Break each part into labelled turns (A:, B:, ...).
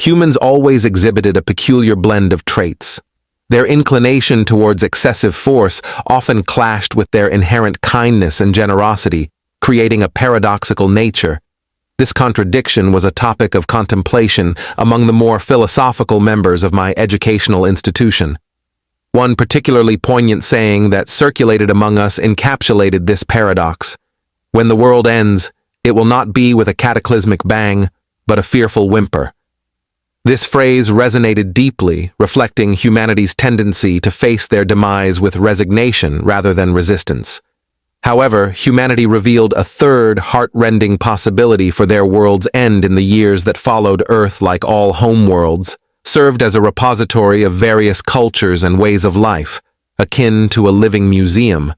A: Humans always exhibited a peculiar blend of traits. Their inclination towards excessive force often clashed with their inherent kindness and generosity, creating a paradoxical nature. This contradiction was a topic of contemplation among the more philosophical members of my educational institution. One particularly poignant saying that circulated among us encapsulated this paradox. When the world ends, it will not be with a cataclysmic bang, but a fearful whimper. This phrase resonated deeply, reflecting humanity's tendency to face their demise with resignation rather than resistance. However, humanity revealed a third heart-rending possibility for their world's end in the years that followed. Earth, like all homeworlds, served as a repository of various cultures and ways of life, akin to a living museum.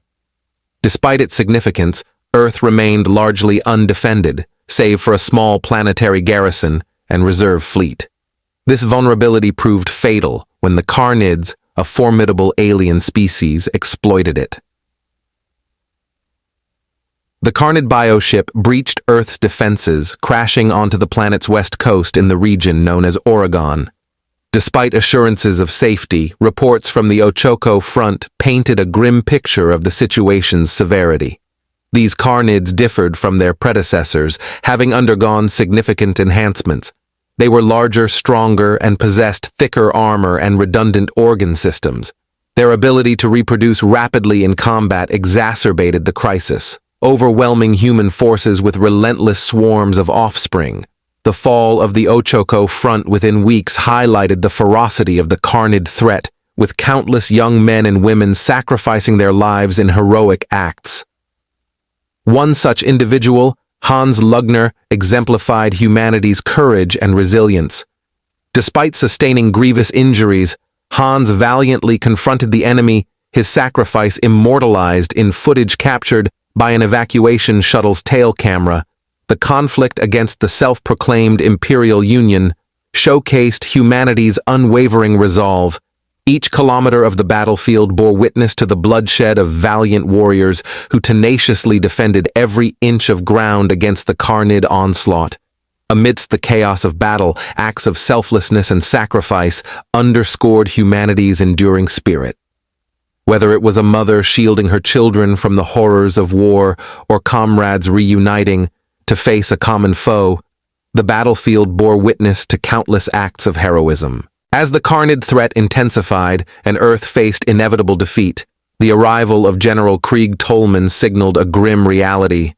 A: Despite its significance, Earth remained largely undefended, save for a small planetary garrison and reserve fleet. This vulnerability proved fatal when the Carnids, a formidable alien species, exploited it. The Carnid bioship breached Earth's defenses, crashing onto the planet's west coast in the region known as Oregon. Despite assurances of safety, reports from the Ochoko front painted a grim picture of the situation's severity. These Carnids differed from their predecessors, having undergone significant enhancements. They were larger, stronger, and possessed thicker armor and redundant organ systems. Their ability to reproduce rapidly in combat exacerbated the crisis, overwhelming human forces with relentless swarms of offspring. The fall of the Ochoko front within weeks highlighted the ferocity of the Carnid threat, with countless young men and women sacrificing their lives in heroic acts. One such individual, Hans Lugner, exemplified humanity's courage and resilience. Despite sustaining grievous injuries, Hans valiantly confronted the enemy, his sacrifice immortalized in footage captured by an evacuation shuttle's tail camera. The conflict against the self-proclaimed Imperial Union showcased humanity's unwavering resolve. Each kilometer of the battlefield bore witness to the bloodshed of valiant warriors who tenaciously defended every inch of ground against the Carnid onslaught. Amidst the chaos of battle, acts of selflessness and sacrifice underscored humanity's enduring spirit. Whether it was a mother shielding her children from the horrors of war or comrades reuniting to face a common foe, the battlefield bore witness to countless acts of heroism. As the Carnid threat intensified and Earth faced inevitable defeat, the arrival of General Krieg Tolman signaled a grim reality.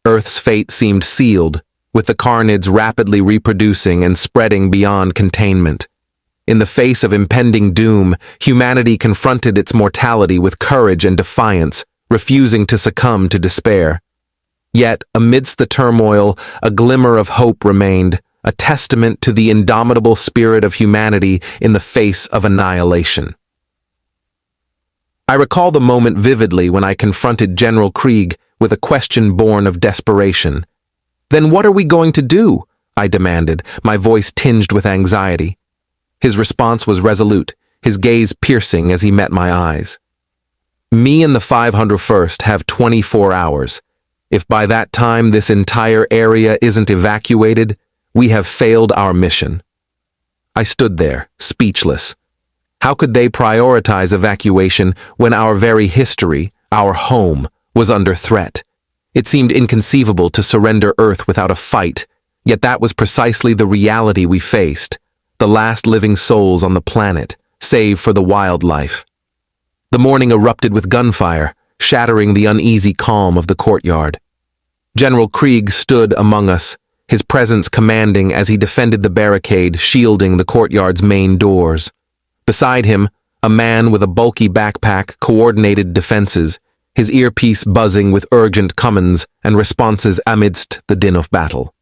A: Earth's fate seemed sealed, with the Carnids rapidly reproducing and spreading beyond containment. In the face of impending doom, humanity confronted its mortality with courage and defiance, refusing to succumb to despair. Yet, amidst the turmoil, a glimmer of hope remained, a testament to the indomitable spirit of humanity in the face of annihilation. I recall the moment vividly when I confronted General Krieg with a question born of desperation. "Then what are we going to do?" I demanded, my voice tinged with anxiety. His response was resolute, his gaze piercing as he met my eyes. "Me and the 501st have 24 hours. If by that time this entire area isn't evacuated, we have failed our mission." I stood there, speechless. How could they prioritize evacuation when our very history, our home, was under threat? It seemed inconceivable to surrender Earth without a fight, yet that was precisely the reality we faced, the last living souls on the planet, save for the wildlife. The morning erupted with gunfire, shattering the uneasy calm of the courtyard. General Krieg stood among us, his presence commanding as he defended the barricade shielding the courtyard's main doors. Beside him, a man with a bulky backpack coordinated defenses, his earpiece buzzing with urgent commands and responses amidst the din of battle.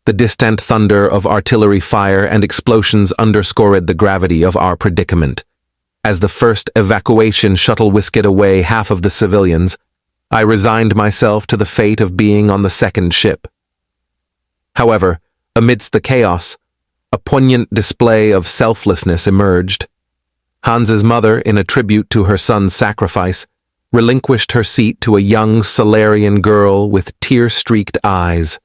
A: The distant thunder of artillery fire and explosions underscored the gravity of our predicament. As the first evacuation shuttle whisked away half of the civilians, I resigned myself to the fate of being on the second ship. However, amidst the chaos, a poignant display of selflessness emerged. Hans's mother, in a tribute to her son's sacrifice, relinquished her seat to a young Solarian girl with tear-streaked eyes.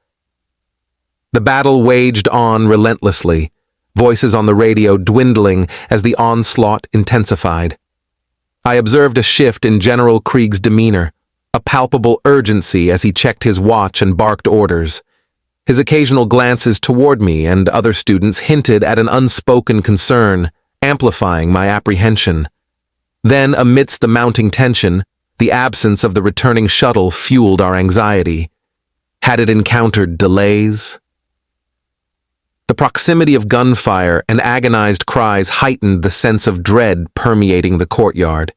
A: The battle waged on relentlessly, voices on the radio dwindling as the onslaught intensified. I observed a shift in General Krieg's demeanor, a palpable urgency as he checked his watch and barked orders. His occasional glances toward me and other students hinted at an unspoken concern, amplifying my apprehension. Then, amidst the mounting tension, the absence of the returning shuttle fueled our anxiety. Had it encountered delays? The proximity of gunfire and agonized cries heightened the sense of dread permeating the courtyard.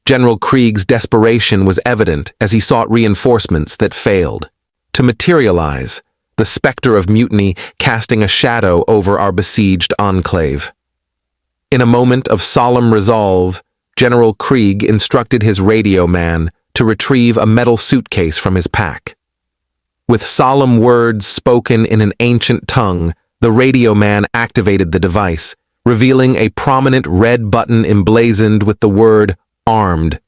A: General Krieg's desperation was evident as he sought reinforcements that failed to materialize, the specter of mutiny casting a shadow over our besieged enclave. In a moment of solemn resolve, General Krieg instructed his radio man to retrieve a metal suitcase from his pack. With solemn words spoken in an ancient tongue, the radio man activated the device, revealing a prominent red button emblazoned with the word "armed."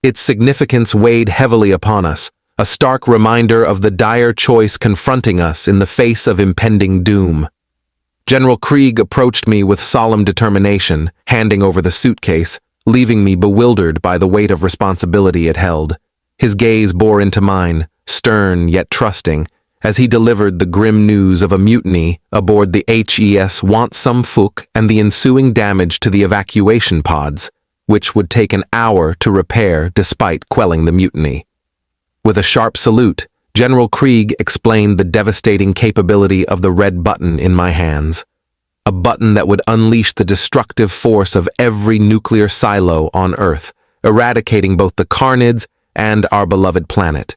A: Its significance weighed heavily upon us, a stark reminder of the dire choice confronting us in the face of impending doom. General Krieg approached me with solemn determination, handing over the suitcase, leaving me bewildered by the weight of responsibility it held. His gaze bore into mine, stern yet trusting, as he delivered the grim news of a mutiny aboard the HES Want Some Phuc and the ensuing damage to the evacuation pods, which would take an hour to repair despite quelling the mutiny. With a sharp salute, General Krieg explained the devastating capability of the red button in my hands. A button that would unleash the destructive force of every nuclear silo on Earth, eradicating both the Carnids and our beloved planet.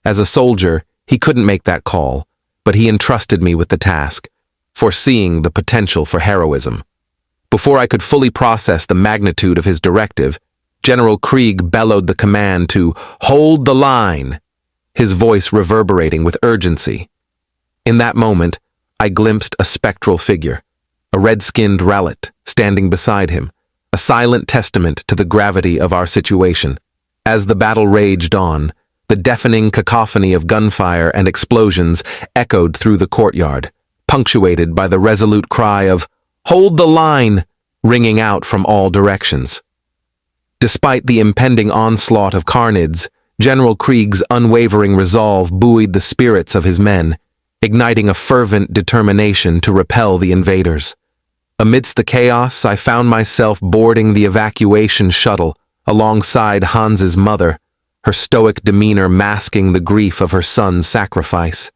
A: As a soldier, he couldn't make that call, but he entrusted me with the task, foreseeing the potential for heroism. Before I could fully process the magnitude of his directive, General Krieg bellowed the command to "hold the line," his voice reverberating with urgency. In that moment, I glimpsed a spectral figure, a red-skinned Rowlet standing beside him, a silent testament to the gravity of our situation. As the battle raged on, the deafening cacophony of gunfire and explosions echoed through the courtyard, punctuated by the resolute cry of "Hold the line!" ringing out from all directions. Despite the impending onslaught of Carnids, General Krieg's unwavering resolve buoyed the spirits of his men, igniting a fervent determination to repel the invaders. Amidst the chaos, I found myself boarding the evacuation shuttle alongside Hans's mother, her stoic demeanor masking the grief of her son's sacrifice.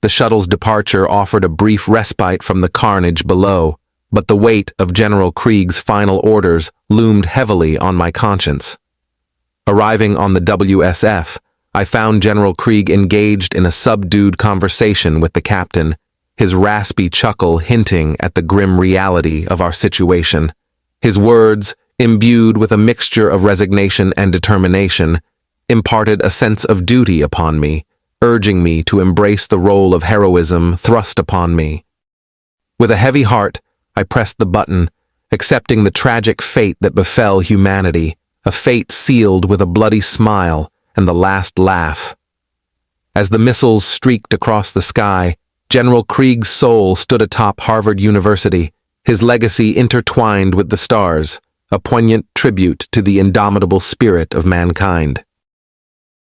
A: The shuttle's departure offered a brief respite from the carnage below, but the weight of General Krieg's final orders loomed heavily on my conscience. Arriving on the WSF, I found General Krieg engaged in a subdued conversation with the captain, his raspy chuckle hinting at the grim reality of our situation. His words, imbued with a mixture of resignation and determination, imparted a sense of duty upon me, urging me to embrace the role of heroism thrust upon me. With a heavy heart, I pressed the button, accepting the tragic fate that befell humanity, a fate sealed with a bloody smile and the last laugh. As the missiles streaked across the sky, General Krieg's soul stood atop Harvard University, his legacy intertwined with the stars, a poignant tribute to the indomitable spirit of mankind.